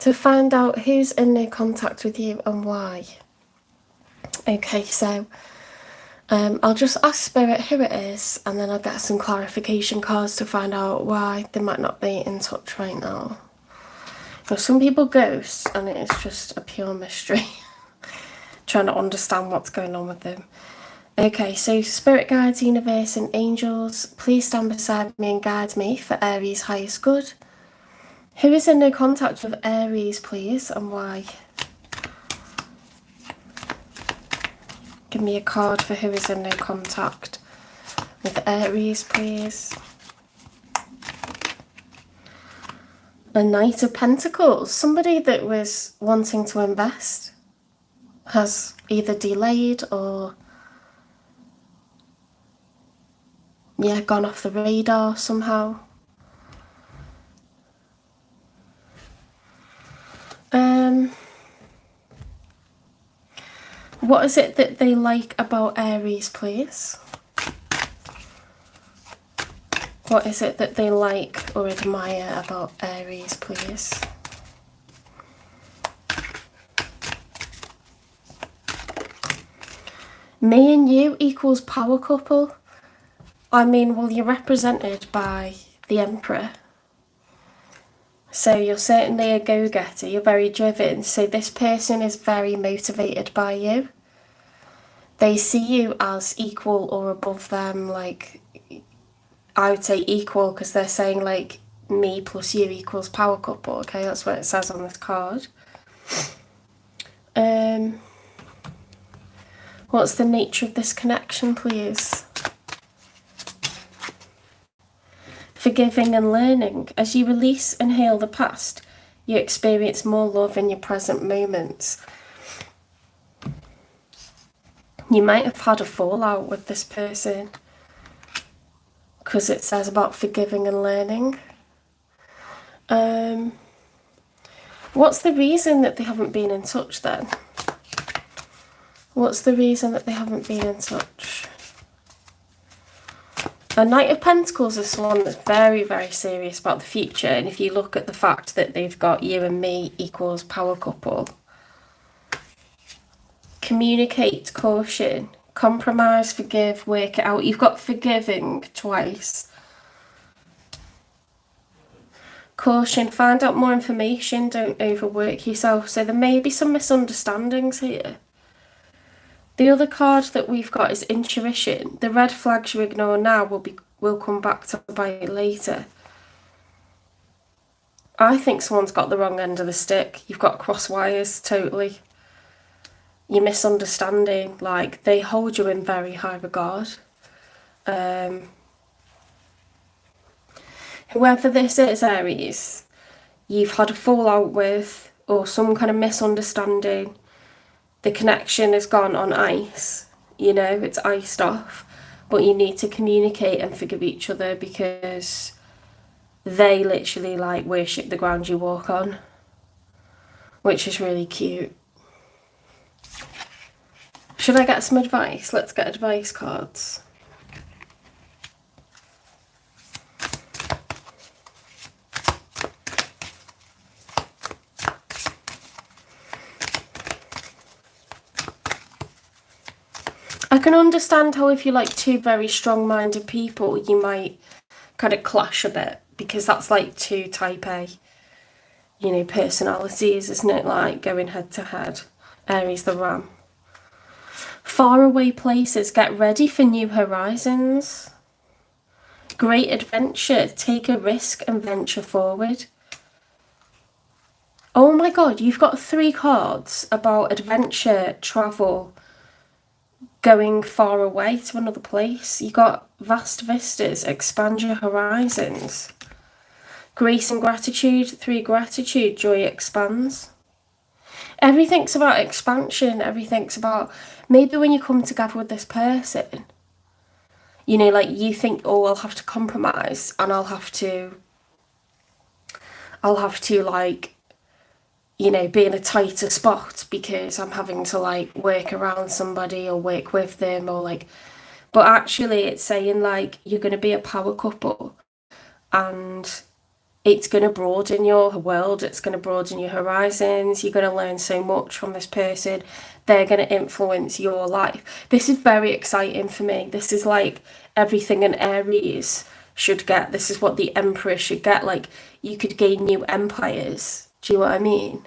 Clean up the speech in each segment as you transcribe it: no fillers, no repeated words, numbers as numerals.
to find out who's in no contact with you and why. Okay, so I'll just ask Spirit who it is, and then I'll get some clarification cards to find out why they might not be in touch right now. Now, some people ghost, and it's just a pure mystery. Trying to understand what's going on with them. Okay, so Spirit Guides, Universe and Angels, please stand beside me and guide me for Aries' highest good. Who is in no contact with Aries, please, and why? Give me a card for who is in no contact with Aries, please. A Knight of Pentacles. Somebody that was wanting to invest has either delayed or, yeah, gone off the radar somehow. What is it that they like about Aries, please? What is it that they like or admire about Aries, please? Me and you equals power couple. I mean, well, you're represented by the Emperor. So you're certainly a go-getter, you're very driven. So this person is very motivated by you. They see you as equal or above them, like, I would say equal, because they're saying like me plus you equals power couple. Okay, that's what it says on this card. What's the nature of this connection, please? Forgiving and learning. As you release and heal the past, you experience more love in your present moments. You might have had a fallout with this person, because it says about forgiving and learning. What's the reason that they haven't been in touch then? What's the reason that they haven't been in touch? A Knight of Pentacles is someone that's very, very serious about the future. And if you look at the fact that they've got you and me equals power couple. Communicate, caution, compromise, forgive, work it out. You've got forgiving twice. Caution, find out more information, don't overwork yourself. So there may be some misunderstandings here. The other card that we've got is intuition. The red flags you ignore now will come back to bite you later. I think someone's got the wrong end of the stick. You've got cross wires, totally. You're misunderstanding, like, they hold you in very high regard. Whoever this is, Aries, you've had a fallout with, or some kind of misunderstanding. The connection has gone on ice, you know, it's iced off, but you need to communicate and forgive each other, because they literally like worship the ground you walk on, which is really cute. Should I get some advice? Let's get advice cards. I can understand how if you're like two very strong-minded people, you might kind of clash a bit, because that's like two type A, you know, personalities, isn't it? Like going head to head. Aries the ram. Faraway places, get ready for new horizons. Great adventure, take a risk and venture forward. Oh my god, you've got 3 cards about adventure, travel, going far away to another place. You got vast vistas, expand your horizons. Grace and gratitude, 3 gratitude, joy expands. Everything's about expansion. Everything's about, maybe when you come together with this person, you know, like you think, oh, I'll have to compromise and I'll have to like, you know, be in a tighter spot because I'm having to like work around somebody or work with them, or like, but actually it's saying like you're going to be a power couple, and it's going to broaden your world, it's going to broaden your horizons, you're going to learn so much from this person, they're going to influence your life. This is very exciting for me. This is like everything an Aries should get. This is what the Emperor should get. Like, you could gain new empires. Do you know what I mean?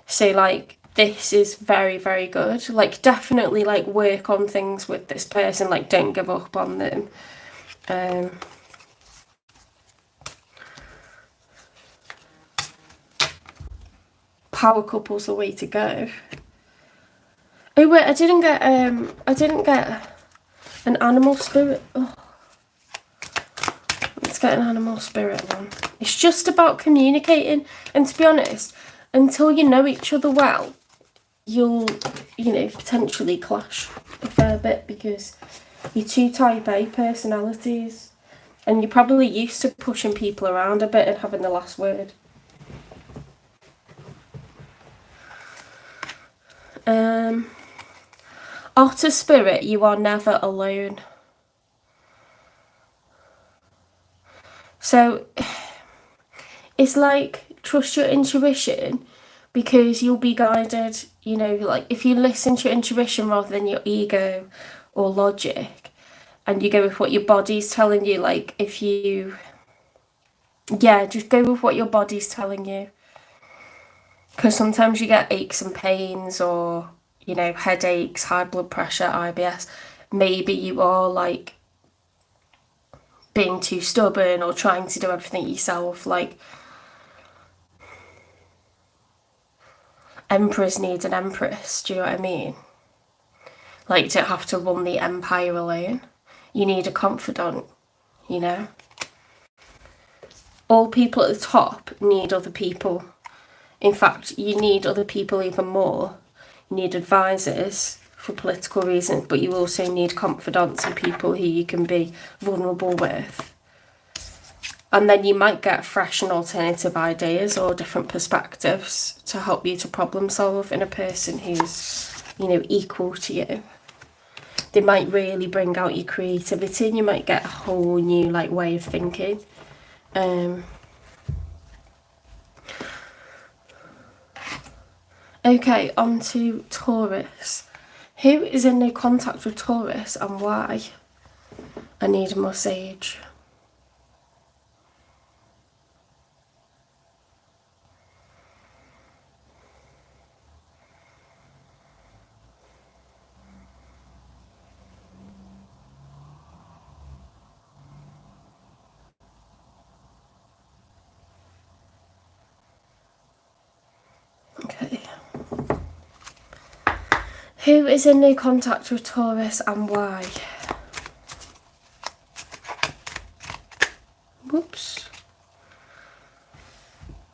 So, like, this is very, very good. Like, definitely, like, work on things with this person. Like, don't give up on them. Power couple's the way to go. Oh wait, I didn't get an animal spirit. Oh. Let's get an animal spirit one. It's just about communicating, and to be honest, until you know each other well, you'll, potentially clash a fair bit because you're two type A personalities, and you're probably used to pushing people around a bit and having the last word. Otter spirit, you are never alone. So it's like, trust your intuition, because you'll be guided, like if you listen to your intuition rather than your ego or logic, and you go with what your body's telling you, like if you, just go with what your body's telling you. Because sometimes you get aches and pains, or, headaches, high blood pressure, IBS. Maybe you are like being too stubborn or trying to do everything yourself. Like, emperors need an empress, do you know what I mean? Like, you don't have to run the empire alone. You need a confidant, All people at the top need other people. In fact, you need other people even more. You need advisors for political reasons, but you also need confidants and people who you can be vulnerable with. And then you might get fresh and alternative ideas or different perspectives to help you to problem solve in a person who's, equal to you. They might really bring out your creativity, and you might get a whole new way of thinking. Okay, on to Taurus. Who is in no contact with Taurus and why? I need a more sage. Okay. Who is in no contact with Taurus and why? Whoops.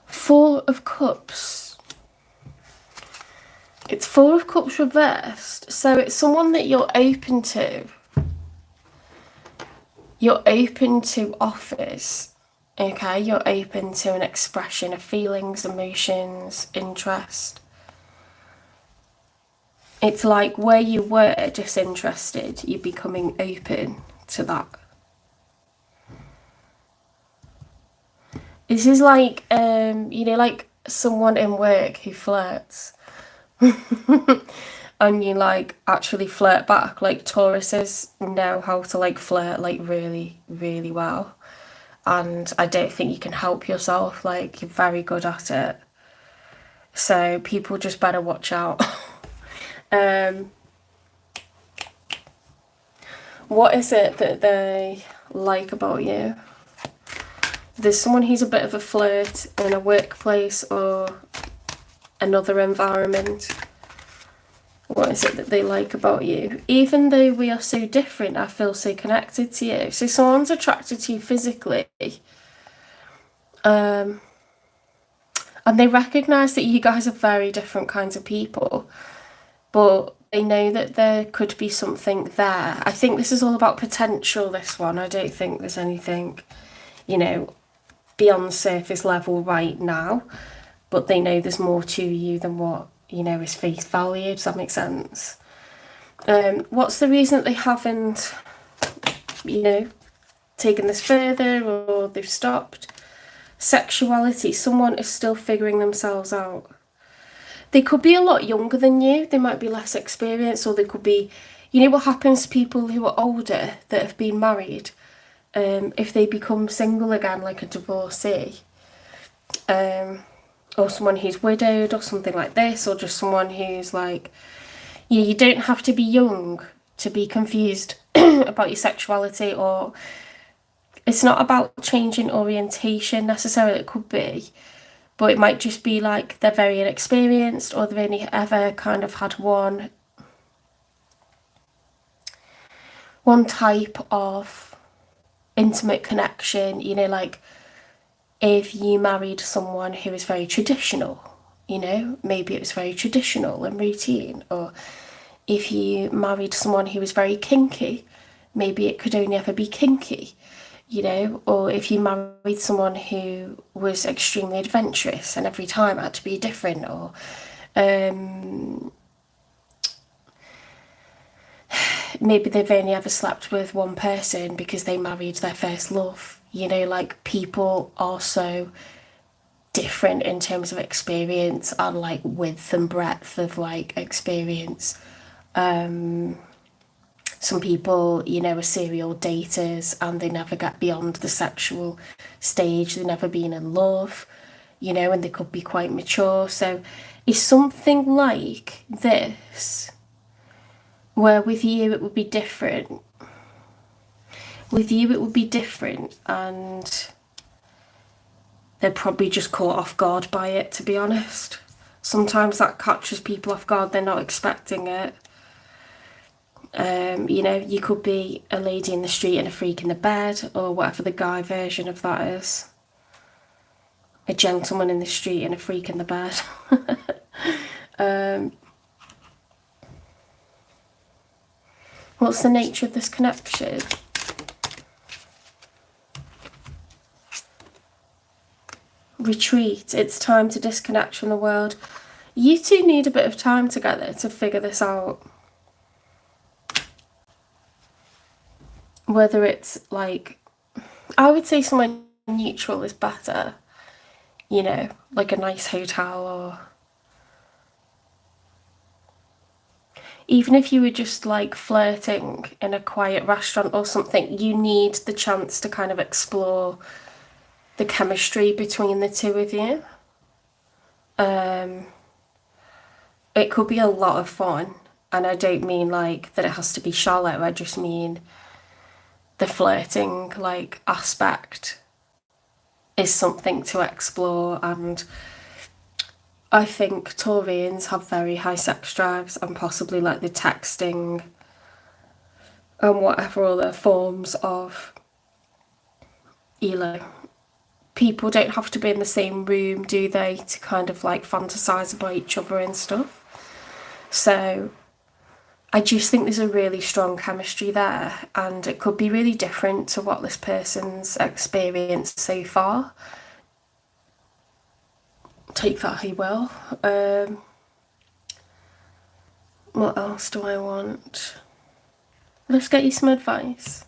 Four of Cups. It's Four of Cups reversed. So it's someone that you're open to. You're open to offers. Okay, you're open to an expression of feelings, emotions, interest. It's like where you were disinterested, you're becoming open to that. This is like, like someone in work who flirts. And you actually flirt back. Like, Tauruses know how to flirt really, really well. And I don't think you can help yourself. You're very good at it. So people just better watch out. What is it that they like about you? There's someone who's a bit of a flirt in a workplace or another environment. What is it that they like about you? Even though we are so different, I feel so connected to you. So someone's attracted to you physically. And they recognise that you guys are very different kinds of people. But they know that there could be something there. I think this is all about potential, this one. I don't think there's anything, beyond surface level right now. But they know there's more to you than what, is face value. Does that make sense? What's the reason that they haven't, taken this further, or they've stopped? sexuality, someone is still figuring themselves out. They could be a lot younger than you, they might be less experienced, or they could be, you know what happens to people who are older that have been married? If they become single again, like a divorcee, or someone who's widowed or something like this, or just someone who's like, you don't have to be young to be confused about your sexuality, or it's not about changing orientation necessarily, it could be, but it might just be like they're very inexperienced, or they've only ever kind of had one type of intimate connection, you know, like if you married someone who is very traditional, you know, maybe it was very traditional and routine, or if you married someone who was very kinky, maybe it could only ever be kinky, you know, or if you married someone who was extremely adventurous and every time had to be different, or maybe they've only ever slept with one person because they married their first love, you know, like people are so different in terms of experience and like width and breadth of like experience. Some people, you know, are serial daters and they never get beyond the sexual stage, they've never been in love, you know, and they could be quite mature. So is something like this where with you it would be different? With you it would be different, and they're probably just caught off guard by it, to be honest. Sometimes that catches people off guard, they're not expecting it. You know, you could be a lady in the street and a freak in the bed, or whatever the guy version of that is. A gentleman in the street and a freak in the bed. What's the nature of this connection? Retreat. It's time to disconnect from the world. You two need a bit of time together to figure this out. Whether it's like, I would say somewhere neutral is better, you know, like a nice hotel, or even if you were just like flirting in a quiet restaurant or something, you need the chance to kind of explore the chemistry between the two of you. It could be a lot of fun, and I don't mean like that it has to be shallow, I just mean the flirting like aspect is something to explore. And I think Taurians have very high sex drives, and possibly like the texting and whatever other forms of, you know, people don't have to be in the same room, do they, to kind of like fantasize about each other and stuff. So I just think there's a really strong chemistry there, and it could be really different to what this person's experienced so far. Take that how you will. What else do I want? Let's get you some advice.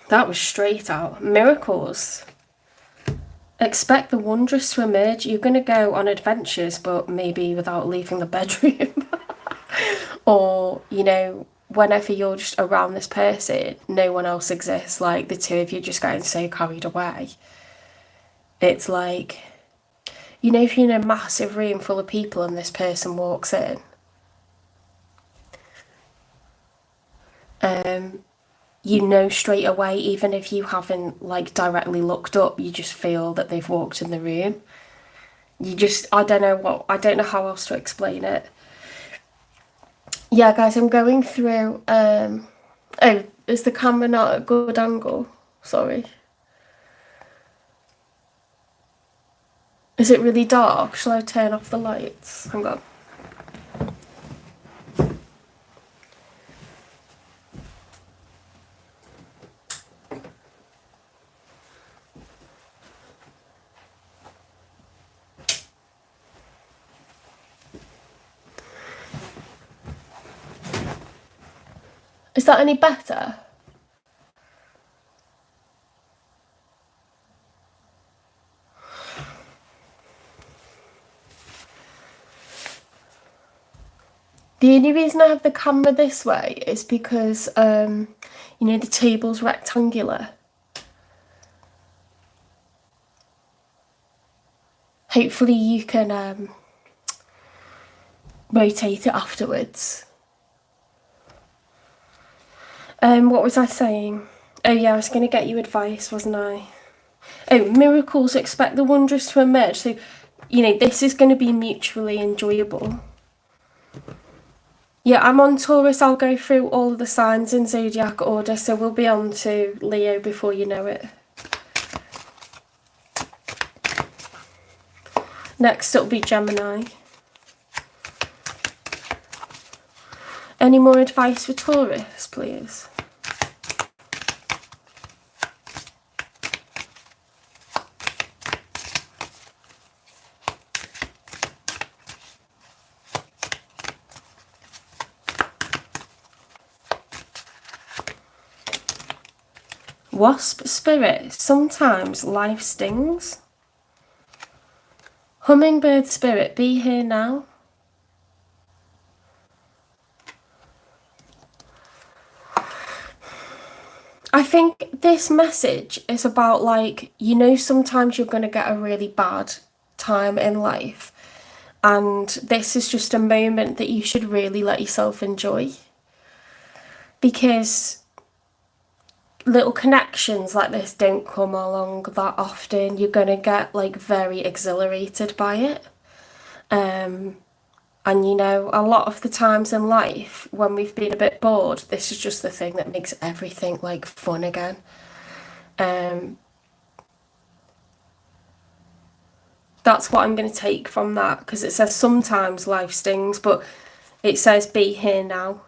That was straight out. Miracles. Expect the wondrous to emerge. You're going to go on adventures, but maybe without leaving the bedroom. Or, you know, whenever you're just around this person, no one else exists. Like the two of you just getting so carried away. It's like, you know, if you're in a massive room full of people and this person walks in, you know straight away, even if you haven't like directly looked up, you just feel that they've walked in the room. You just, I don't know how else to explain it. Yeah, guys, I'm going through, oh, is the camera not at a good angle? Sorry. Is it really dark? Shall I turn off the lights? Hang on. Is that any better? The only reason I have the camera this way is because, you know, the table's rectangular. Hopefully you can rotate it afterwards. What was I saying? Oh yeah, I was going to get you advice, wasn't I? Oh, miracles, expect the wondrous to emerge. So, you know, this is going to be mutually enjoyable. Yeah, I'm on Taurus. I'll go through all of the signs in zodiac order, so we'll be on to Leo before you know it. Next it'll be Gemini. Any more advice for Taurus, please? Wasp spirit, sometimes life stings. Hummingbird spirit, be here now. I think this message is about, like, you know, sometimes you're going to get a really bad time in life, and this is just a moment that you should really let yourself enjoy, because little connections like this don't come along that often. You're going to get, like, very exhilarated by it. And, you know, a lot of the times in life when we've been a bit bored, this is just the thing that makes everything, like, fun again. That's what I'm going to take from that, because it says sometimes life stings, but it says be here now.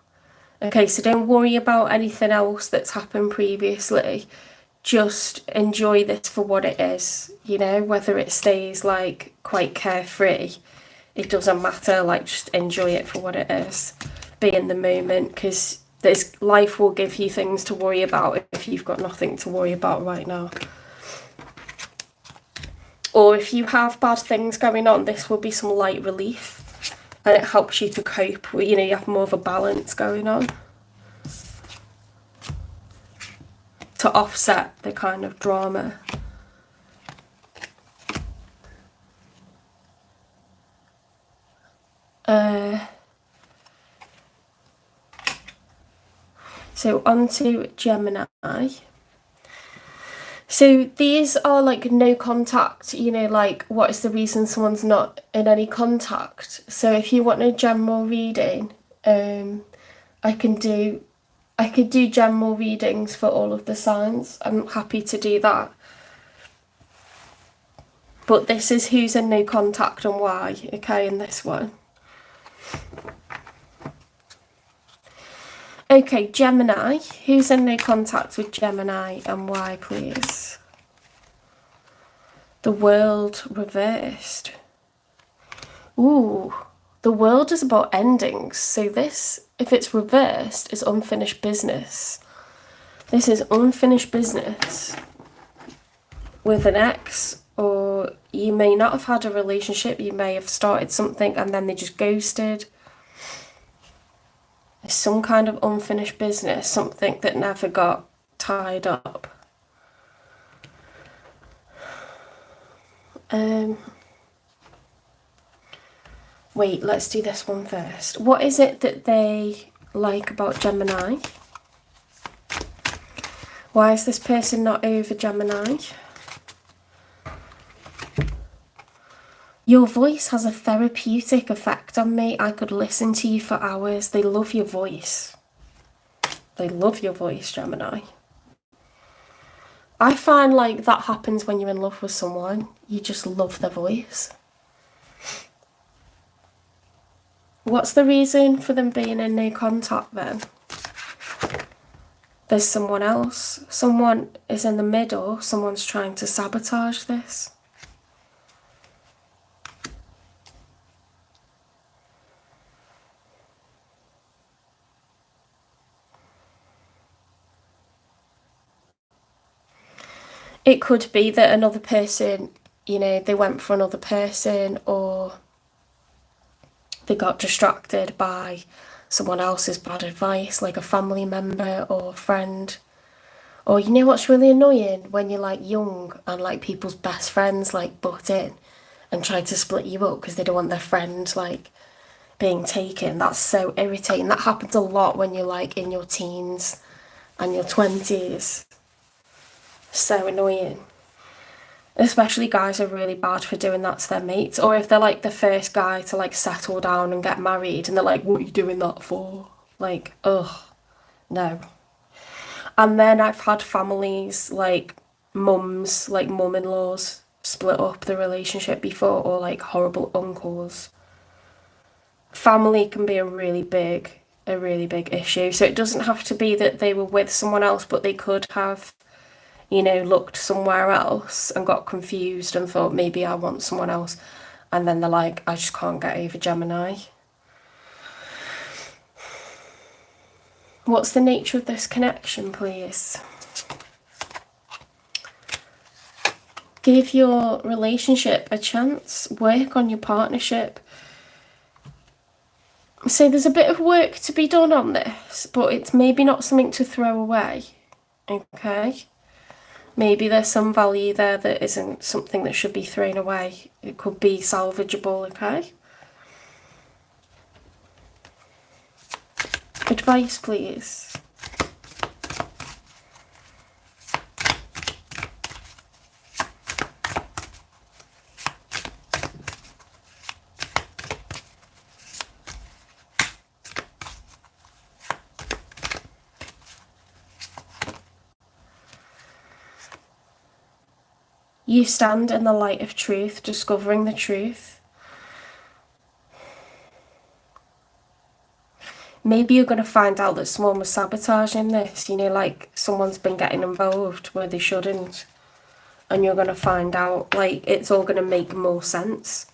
Okay, so don't worry about anything else that's happened previously. Just enjoy this for what it is, you know, whether it stays, like, quite carefree. It doesn't matter, like, just enjoy it for what it is. Be in the moment, because this life will give you things to worry about if you've got nothing to worry about right now. Or if you have bad things going on, this will be some light relief, and it helps you to cope with, you know, you have more of a balance going on to offset the kind of drama. So on to Gemini. So these are, like, no contact, you know, like, what is the reason someone's not in any contact? So if you want a general reading, I could do general readings for all of the signs. I'm happy to do that. But this is who's in no contact and why, okay, in this one. Okay, Gemini. Who's in no contact with Gemini and why, please? The World reversed. Ooh, the World is about endings. So this, if it's reversed, is unfinished business. This is unfinished business with an ex, or you may not have had a relationship. You may have started something and then they just ghosted. Some kind of unfinished business, something that never got tied up. Wait, let's do this one first. What is it that they like about Gemini? Why is this person not over Gemini? Your voice has a therapeutic effect on me. I could listen to you for hours. They love your voice. They love your voice, Gemini. I find, like, that happens when you're in love with someone. You just love their voice. What's the reason for them being in no contact then? There's someone else. Someone is in the middle. Someone's trying to sabotage this. It could be that another person, you know, they went for another person, or they got distracted by someone else's bad advice, like a family member or friend. Or you know what's really annoying? When you're like young and like people's best friends like butt in and try to split you up because they don't want their friend like being taken. That's so irritating. That happens a lot when you're like in your teens and your 20s. So annoying. Especially guys are really bad for doing that to their mates. Or if they're like the first guy to like settle down and get married and they're like, what are you doing that for? Like, ugh, no. And then I've had families like mums, like mum-in-laws split up the relationship before, or like horrible uncles. Family can be a really big issue. So it doesn't have to be that they were with someone else, but they could have, you know, looked somewhere else and got confused and thought maybe I want someone else. And then they're like, I just can't get over Gemini. What's the nature of this connection, please? Give your relationship a chance. Work on your partnership. So there's a bit of work to be done on this, but it's maybe not something to throw away. Okay? Maybe there's some value there that isn't something that should be thrown away. It could be salvageable, okay? Advice, please. You stand in the light of truth, discovering the truth. Maybe you're going to find out that someone was sabotaging this, you know, like someone's been getting involved where they shouldn't. And you're going to find out, like, it's all going to make more sense.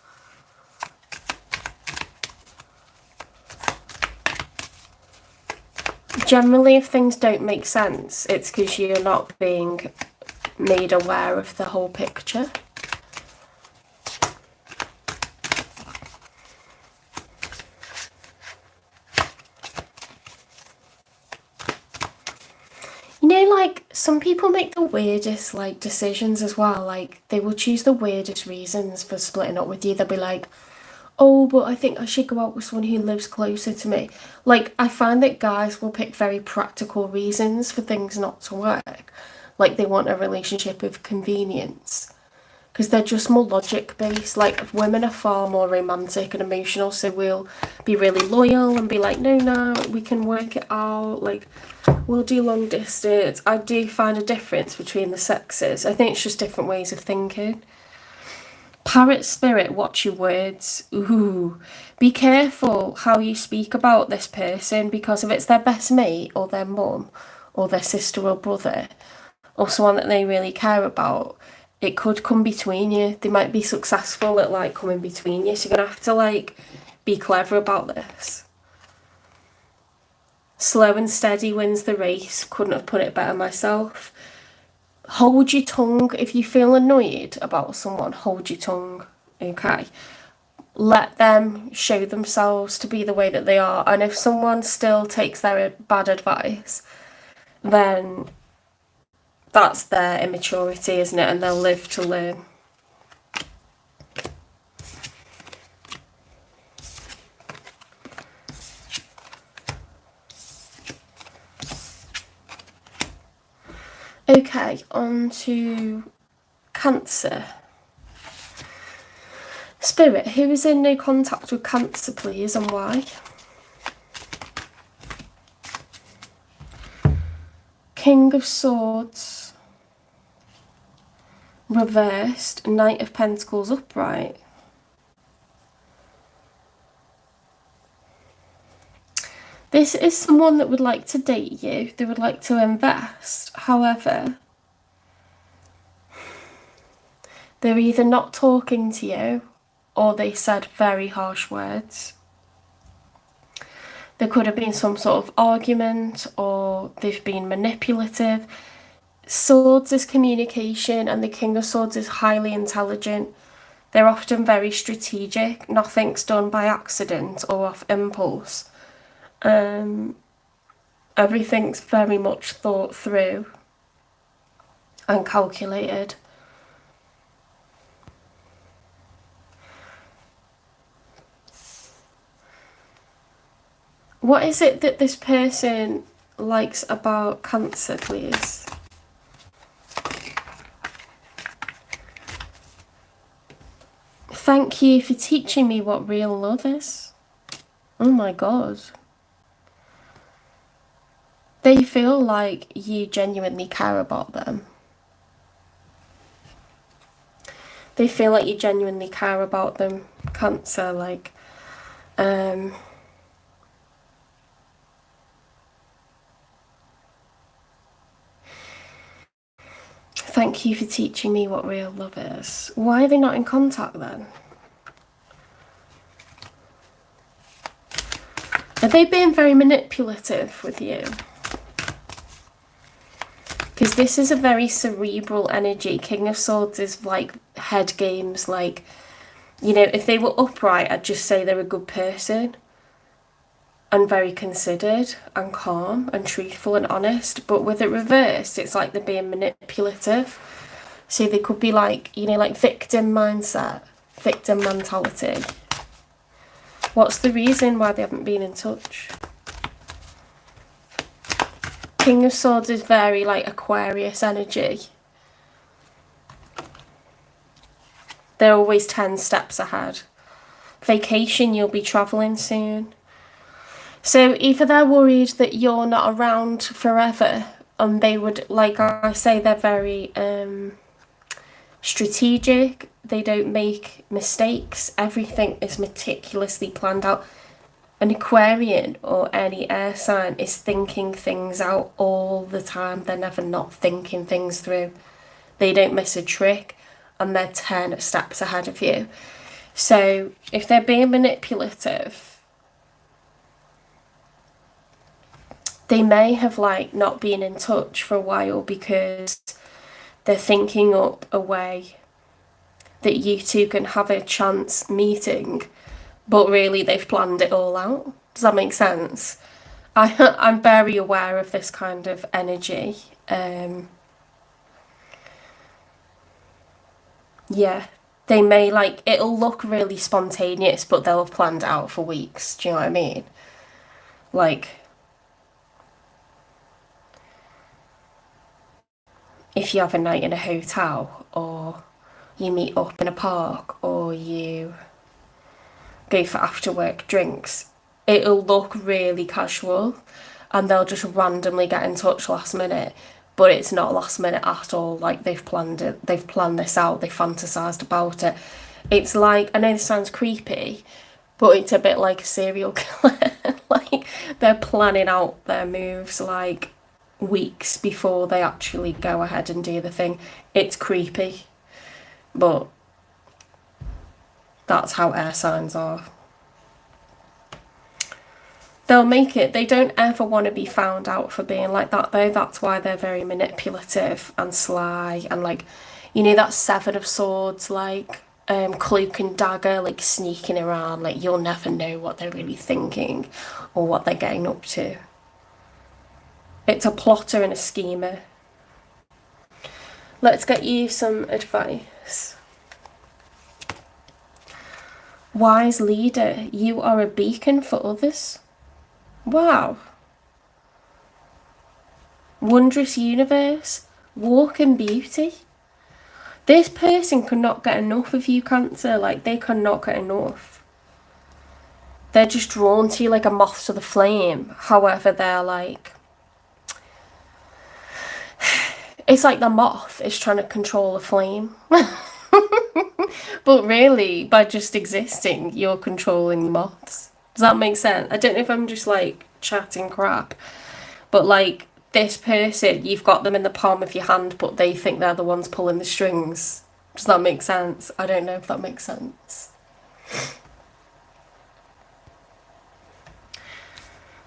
Generally, if things don't make sense, it's because you're not being made aware of the whole picture. You know, like, some people make the weirdest, like, decisions as well. Like, they will choose the weirdest reasons for splitting up with you. They'll be like, oh, but I think I should go out with someone who lives closer to me. Like, I find that guys will pick very practical reasons for things not to work. Like, they want a relationship of convenience. Because they're just more logic-based. Like, women are far more romantic and emotional, so we'll be really loyal and be like, no, we can work it out. Like, we'll do long distance. I do find a difference between the sexes. I think it's just different ways of thinking. Parrot spirit, watch your words. Ooh, be careful how you speak about this person, because if it's their best mate or their mum or their sister or brother or someone that they really care about, it could come between you. They might be successful at like coming between you, so you're gonna have to like be clever about this. Slow and steady wins the race. Couldn't have put it better myself. Hold your tongue. If you feel annoyed about someone, hold your tongue, okay? Let them show themselves to be the way that they are. And if someone still takes their bad advice, then that's their immaturity, isn't it? And they'll live to learn. Okay, on to Cancer. Spirit, who is in no contact with Cancer, please, and why? King of Swords, reversed, Knight of Pentacles upright. This is someone that would like to date you, they would like to invest. However, they're either not talking to you or they said very harsh words. There could have been some sort of argument, or they've been manipulative. Swords is communication, and the King of Swords is highly intelligent. They're often very strategic. Nothing's done by accident or off impulse. Everything's very much thought through and calculated. What is it that this person likes about Cancer, please? Thank you for teaching me what real love is. Oh my God. They feel like you genuinely care about them. They feel like you genuinely care about them, Cancer, like, thank you for teaching me what real love is. Why are they not in contact then? Are they being very manipulative with you? Because this is a very cerebral energy. King of Swords is like head games. Like, you know, if they were upright, I'd just say they're a good person and very considered and calm and truthful and honest. But with it reversed, it's like they're being manipulative. So they could be like, you know, like victim mindset, victim mentality. What's the reason why they haven't been in touch? King of Swords is very like Aquarius energy. They're always 10 steps ahead. Vacation, you'll be travelling soon. So either they're worried that you're not around forever, and they would, like I say, they're very strategic. They don't make mistakes. Everything is meticulously planned out. An Aquarian or any air sign is thinking things out all the time. They're never not thinking things through. They don't miss a trick, and they're 10 steps ahead of you. So if they're being manipulative, they may have like not been in touch for a while because they're thinking up a way that you two can have a chance meeting, but really they've planned it all out. Does that make sense? I'm very aware of this kind of energy. Yeah, they may like, it'll look really spontaneous, but they'll have planned it out for weeks. Do you know what I mean? Like, if you have a night in a hotel, or you meet up in a park, or you go for after work drinks, it'll look really casual and they'll just randomly get in touch last minute, but it's not last minute at all. Like, they've planned it, they've planned this out, they fantasized about it. It's like, I know this sounds creepy, but it's a bit like a serial killer. Like, they're planning out their moves like weeks before they actually go ahead and do the thing. It's creepy, but that's how air signs are. They'll make it. They don't ever want to be found out for being like that, though. That's why they're very manipulative and sly, and like, you know, that Seven of Swords, like, cloak and dagger, like sneaking around. Like, you'll never know what they're really thinking or what they're getting up to. It's a plotter and a schemer. Let's get you some advice. Wise leader, you are a beacon for others. Wow. Wondrous universe, walk in beauty. This person cannot get enough of you, Cancer. Like, they cannot get enough. They're just drawn to you like a moth to the flame. However, they're like, it's like the moth is trying to control the flame. But really, by just existing, you're controlling the moths. Does that make sense? I don't know if I'm just like chatting crap, but like, this person, you've got them in the palm of your hand, but they think they're the ones pulling the strings. Does that make sense? I don't know if that makes sense.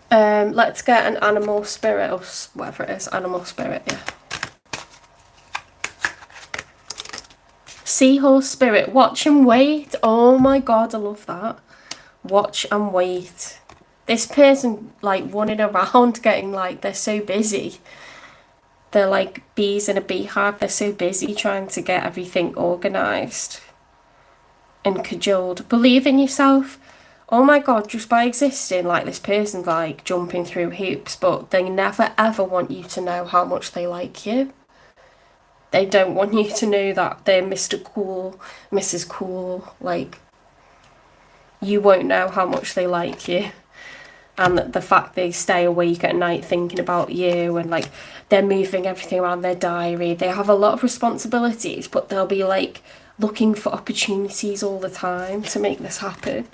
Let's get an animal spirit, or whatever it is, animal spirit, yeah. Seahorse spirit, watch and wait. Oh my god, I love that. Watch and wait. This person, like, running around getting, like, they're so busy. They're like bees in a beehive. They're so busy trying to get everything organised and cajoled. Believe in yourself. Oh my god, just by existing, like, this person's like jumping through hoops, but they never ever want you to know how much they like you. They don't want you to know that they're Mr. Cool, Mrs. Cool. Like, you won't know how much they like you. And the fact they stay awake at night thinking about you, and like they're moving everything around their diary. They have a lot of responsibilities, but they'll be like looking for opportunities all the time to make this happen.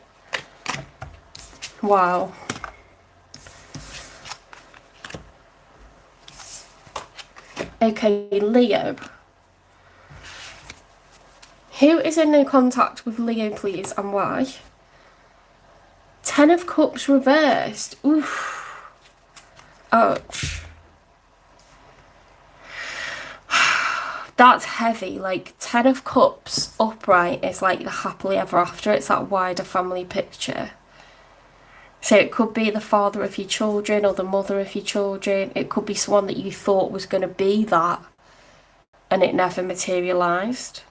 Wow. Okay, Leo. Who is in no contact with Leo, please, and why? Ten of Cups reversed. Oof. Ouch. That's heavy. Like, Ten of Cups upright is like the happily ever after. It's that wider family picture. So it could be the father of your children or the mother of your children. It could be someone that you thought was going to be that and it never materialised.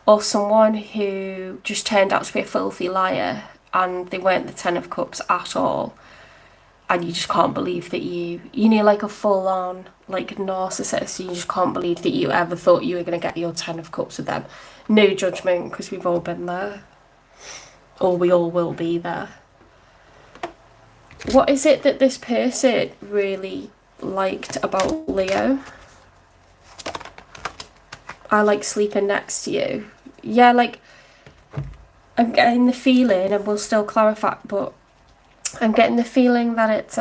Or someone who just turned out to be a filthy liar and they weren't the Ten of Cups at all. And you just can't believe that you know, like a full-on, like, narcissist. You just can't believe that you ever thought you were going to get your 10 of cups with them. No judgment, because we've all been there. Or we all will be there. What is it that this person really liked about Leo? I like sleeping next to you. Yeah, like, I'm getting the feeling, and we'll still clarify, but I'm getting the feeling that it's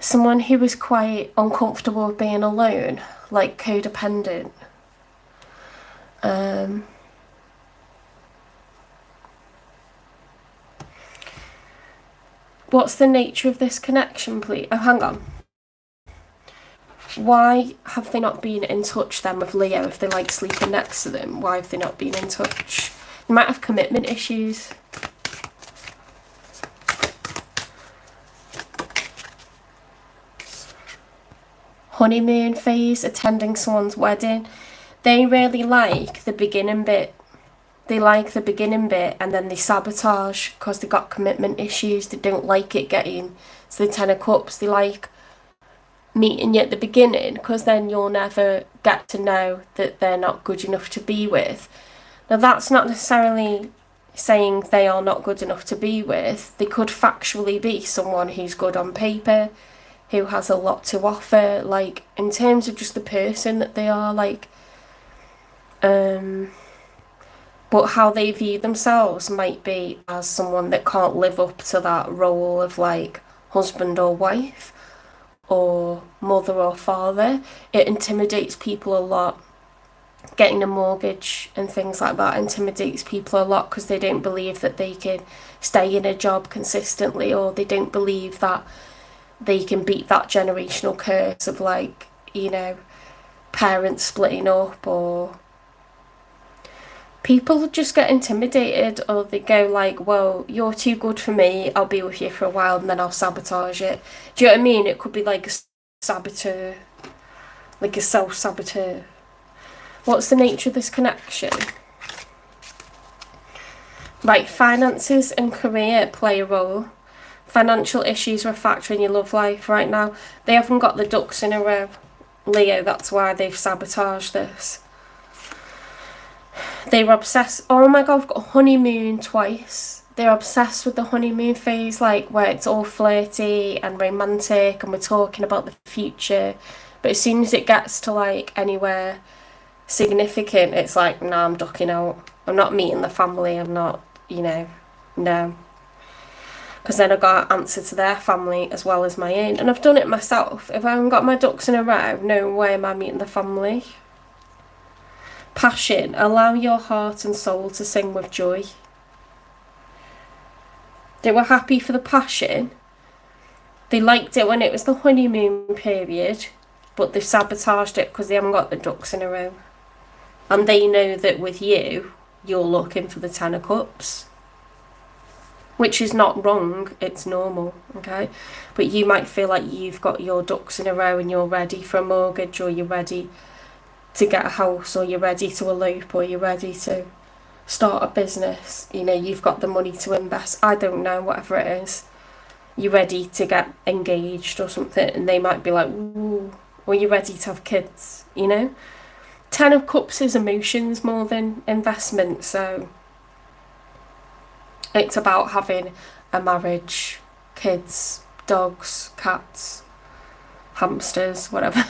someone who was quite uncomfortable with being alone, like codependent. What's the nature of this connection, please? Oh, hang on. Why have they not been in touch then with Leo if they like sleeping next to them? Why have they not been in touch? They might have commitment issues. Honeymoon phase, attending someone's wedding. They really like the beginning bit. They like the beginning bit and then they sabotage because they got commitment issues. They don't like it getting to the 10 of Cups. They like meeting you at the beginning because then you'll never get to know that they're not good enough to be with. Now, that's not necessarily saying they are not good enough to be with. They could factually be someone who's good on paper, who has a lot to offer, like, in terms of just the person that they are, like, but how they view themselves might be as someone that can't live up to that role of, like, husband or wife, or mother or father. It intimidates people a lot. Getting a mortgage and things like that intimidates people a lot because they don't believe that they can stay in a job consistently, or they don't believe that they can beat that generational curse of, like, you know, parents splitting up, or people just get intimidated, or they go like, well, you're too good for me, I'll be with you for a while and then I'll sabotage it. Do you know what I mean? It could be like a saboteur, like a self-saboteur. What's the nature of this connection? Right, finances and career play a role. Financial issues are a factor in your love life right now. They haven't got the ducks in a row, Leo, that's why they've sabotaged this. They were obsessed. Oh my god, I've got honeymoon twice. They're obsessed with the honeymoon phase, like where it's all flirty and romantic and we're talking about the future. But as soon as it gets to like anywhere significant, it's like, nah, I'm ducking out. I'm not meeting the family. I'm not, you know, no. Because then I've got to answer to their family as well as my own. And I've done it myself. If I haven't got my ducks in a row, no way am I meeting the family. Passion. Allow your heart and soul to sing with joy. They were happy for the passion. They liked it when it was the honeymoon period. but they've sabotaged it because they haven't got the ducks in a row. And they know that with you, you're looking for the Ten of Cups. Which is not wrong, it's normal, okay? But you might feel like you've got your ducks in a row and you're ready for a mortgage, or you're ready to get a house, or you're ready to elope, or you're ready to start a business. You know, you've got the money to invest. I don't know, whatever it is. You're ready to get engaged or something, and they might be like, ooh, or you're ready to have kids, you know? Ten of Cups is emotions more than investment, so it's about having a marriage, kids, dogs, cats, hamsters, whatever.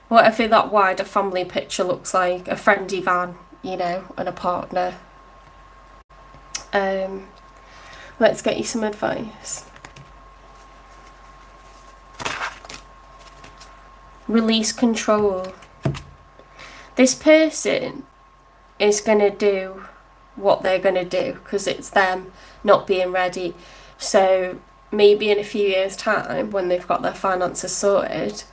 Whatever that wider family picture looks like, a friendly van, you know, and a partner. Let's get you some advice. Release control. This person is going to do what they're going to do because it's them not being ready. So maybe in a few years' time, when they've got their finances sorted,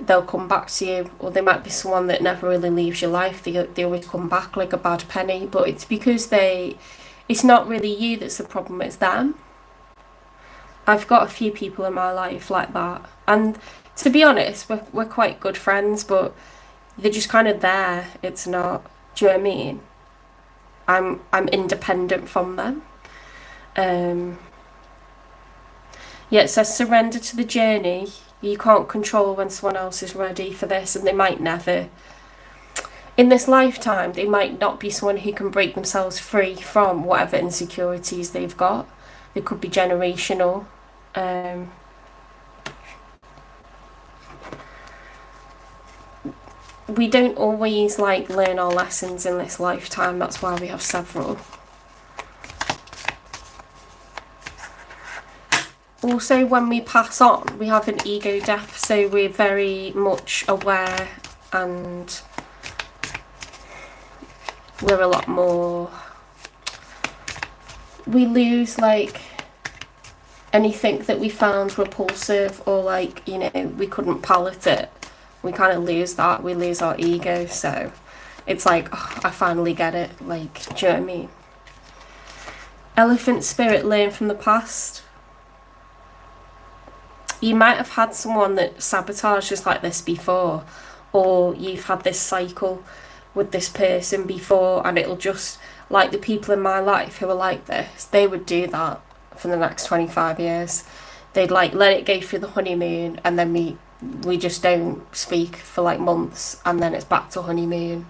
they'll come back to you. Or they might be someone that never really leaves your life. They always come back like a bad penny, but it's because it's not really you that's the problem, it's them. I've got a few people in my life like that, and to be honest, we're quite good friends, but they're just kind of there. It's not, do you know what I mean? I'm independent from them. Yeah, it says surrender to the journey. You can't control when someone else is ready for this, and they might never. In this lifetime, they might not be someone who can break themselves free from whatever insecurities they've got. They could be generational. We don't always learn our lessons in this lifetime. That's why we have several. Also, when we pass on, we have an ego death, so we're very much aware, and we're a lot more, we lose anything that we found repulsive, or we couldn't palate it. We kind of lose that. We lose our ego. So it's like, oh, I finally get it. Do you know what I mean? Elephant spirit, learn from the past. You might have had someone that sabotages like this before, or you've had this cycle with this person before, and it'll just, like the people in my life who are like this, they would do that for the next 25 years. They'd let it go through the honeymoon, and then we just don't speak for months, and then it's back to honeymoon,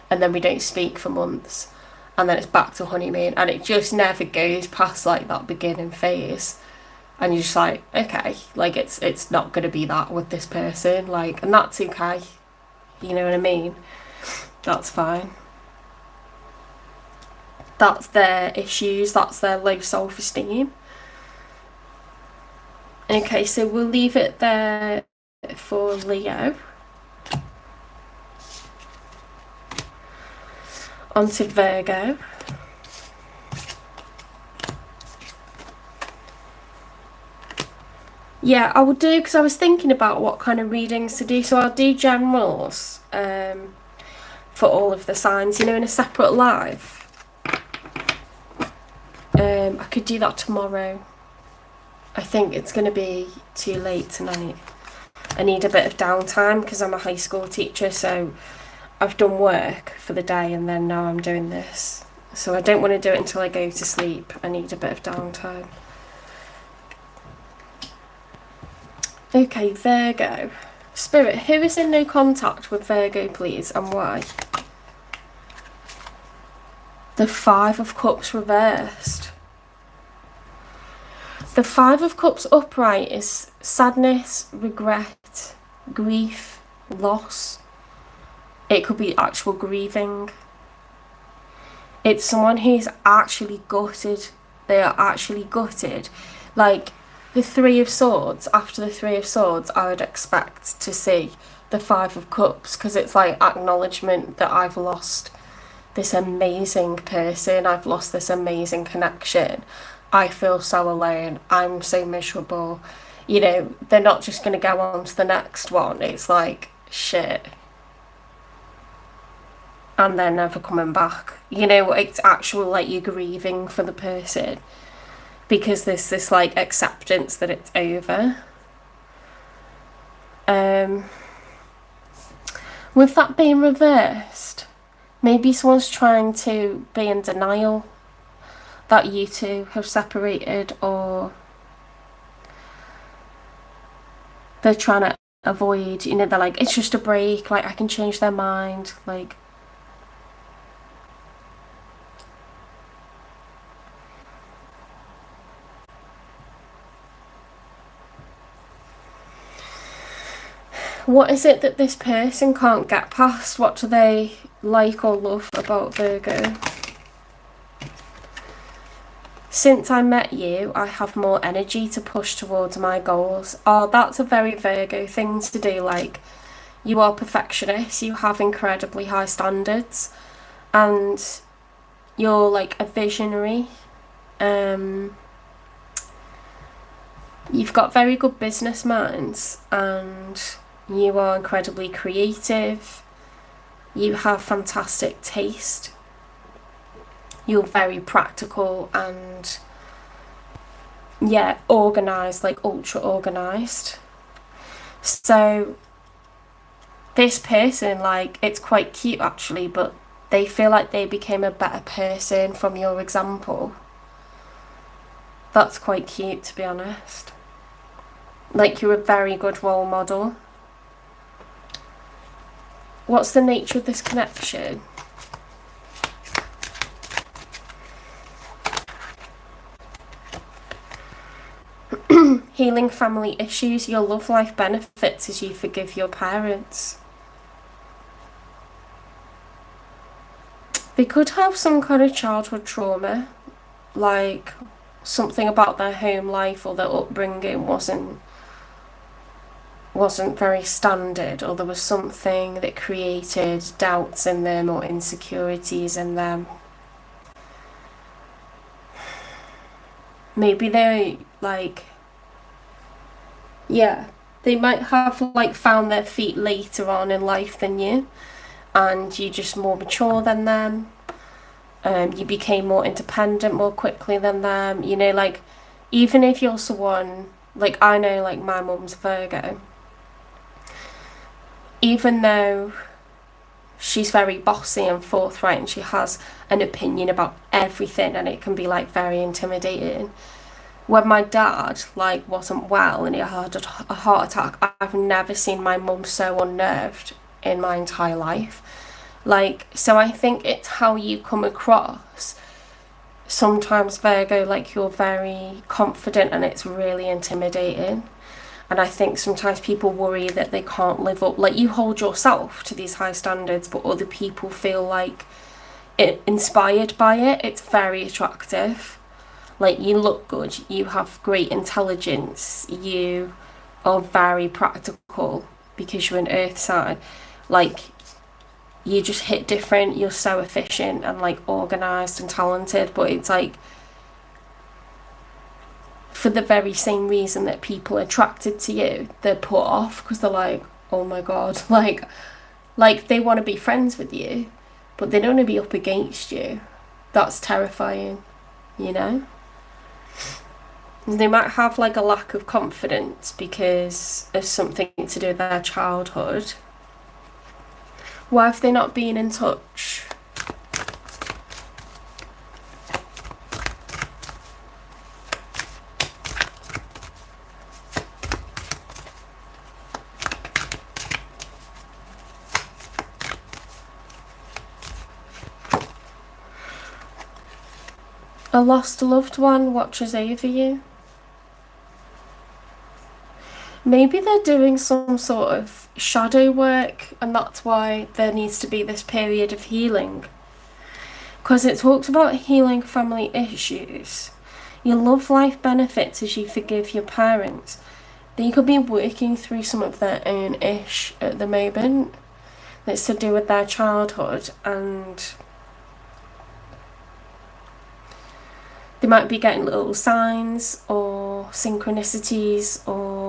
and then we don't speak for months, and then it's back to honeymoon, and it just never goes past that beginning phase. And you're just okay, it's not going to be that with this person, and that's okay, you know what I mean? That's fine. That's their issues, that's their low self-esteem. Okay, so we'll leave it there for Leo. On to Virgo. Yeah, I will do, because I was thinking about what kind of readings to do, so I'll do generals for all of the signs, in a separate live. I could do that tomorrow. I think it's going to be too late tonight. I need a bit of downtime because I'm a high school teacher, so I've done work for the day and then now I'm doing this. So I don't want to do it until I go to sleep. I need a bit of downtime. Okay, Virgo. Spirit, who is in no contact with Virgo, please, and why? The Five of Cups reversed. The Five of Cups upright is sadness, regret, grief, loss. It could be actual grieving. It's someone who's actually gutted. They are actually gutted. The Three of Swords, after the Three of Swords, I would expect to see the Five of Cups, because it's acknowledgement that I've lost this amazing person, I've lost this amazing connection. I feel so alone, I'm so miserable. you know, they're not just going to go on to the next one. It's like, shit. And they're never coming back. You know, it's actual, like, you're grieving for the person because there's this, like, acceptance that it's over. With that being reversed, maybe someone's trying to be in denial that you two have separated, or they're trying to avoid, you know, they're like, it's just a break, like, I can change their mind, like. What is it that this person can't get past? What do they like or love about Virgo? Since I met you, I have more energy to push towards my goals. Oh, that's a very Virgo thing to do. Like, you are perfectionist, you have incredibly high standards, and you're like a visionary. You've got very good business minds, and you are incredibly creative. You have fantastic taste. You're very practical and, yeah, organised, like ultra organised. So this person, like, it's quite cute actually, but they feel like they became a better person from your example. That's quite cute, to be honest. Like, you're a very good role model. What's the nature of this connection? Healing family issues. Your love life benefits as you forgive your parents. They could have some kind of childhood trauma, like something about their home life or their upbringing wasn't very standard, or there was something that created doubts in them or insecurities in them. Maybe they, like, yeah, they might have like found their feet later on in life than you, and you're just more mature than them. You became more independent more quickly than them. You know, like, even if you're someone, like, I know, like, my mum's Virgo. Even though she's very bossy and forthright and she has an opinion about everything, and it can be, like, very intimidating. When my dad, like, wasn't well and he had a heart attack, I've never seen my mum so unnerved in my entire life. Like, so I think it's how you come across. Sometimes, Virgo, like, you're very confident and it's really intimidating. And I think sometimes people worry that they can't live up. Like, you hold yourself to these high standards, but other people feel like inspired by it. It's very attractive. Like, you look good, you have great intelligence, you are very practical because you're an earth sign. Like, you just hit different, you're so efficient and, like, organised and talented, but it's like, for the very same reason that people are attracted to you, they're put off because they're like, oh my god, like they want to be friends with you, but they don't want to be up against you. That's terrifying, you know? They might have, like, a lack of confidence because of something to do with their childhood. Why have they not been in touch? A lost loved one watches over you. Maybe they're doing some sort of shadow work, and that's why there needs to be this period of healing. Because it talks about healing family issues. Your love life benefits as you forgive your parents. They could be working through some of their own ish at the moment that's to do with their childhood, and they might be getting little signs or synchronicities or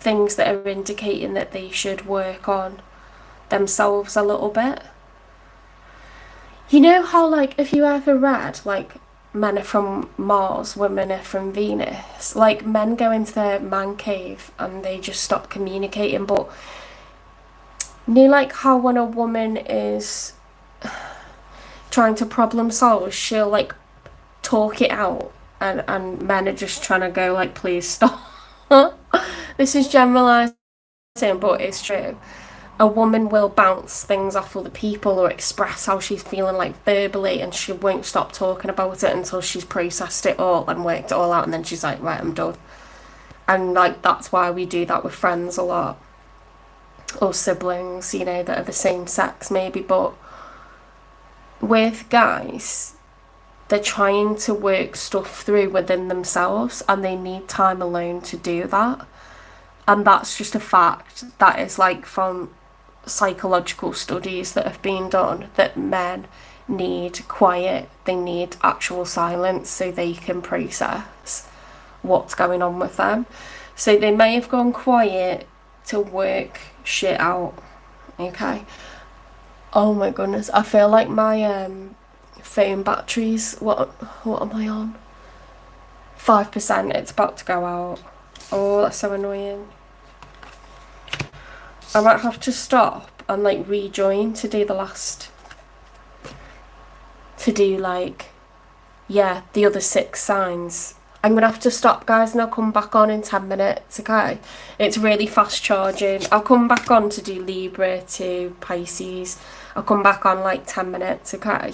things that are indicating that they should work on themselves a little bit. You know how, like, if you ever read, like, men are from Mars, women are from Venus, like, men go into their man cave and they just stop communicating, but you know, like, how when a woman is trying to problem solve, she'll, like, talk it out, and men are just trying to go, like, please stop. This is generalising, but it's true. A woman will bounce things off other people or express how she's feeling, like, verbally, and she won't stop talking about it until she's processed it all and worked it all out, and then she's like, right, I'm done. And, like, that's why we do that with friends a lot, or siblings, you know, that are the same sex maybe. But with guys, they're trying to work stuff through within themselves, and they need time alone to do that. And that's just a fact that is, like, from psychological studies that have been done, that men need quiet, they need actual silence so they can process what's going on with them. So they may have gone quiet to work shit out. Okay. Oh my goodness, I feel like my phone batteries, what am I on? 5%, it's about to go out. Oh, that's so annoying. I might have to stop and, like, rejoin to do the last, to do, like, yeah, the other 6 signs. I'm gonna have to stop, guys, and I'll come back on in 10 minutes, okay? It's really fast charging. I'll come back on to do Libra to Pisces. I'll come back on, like, 10 minutes, okay?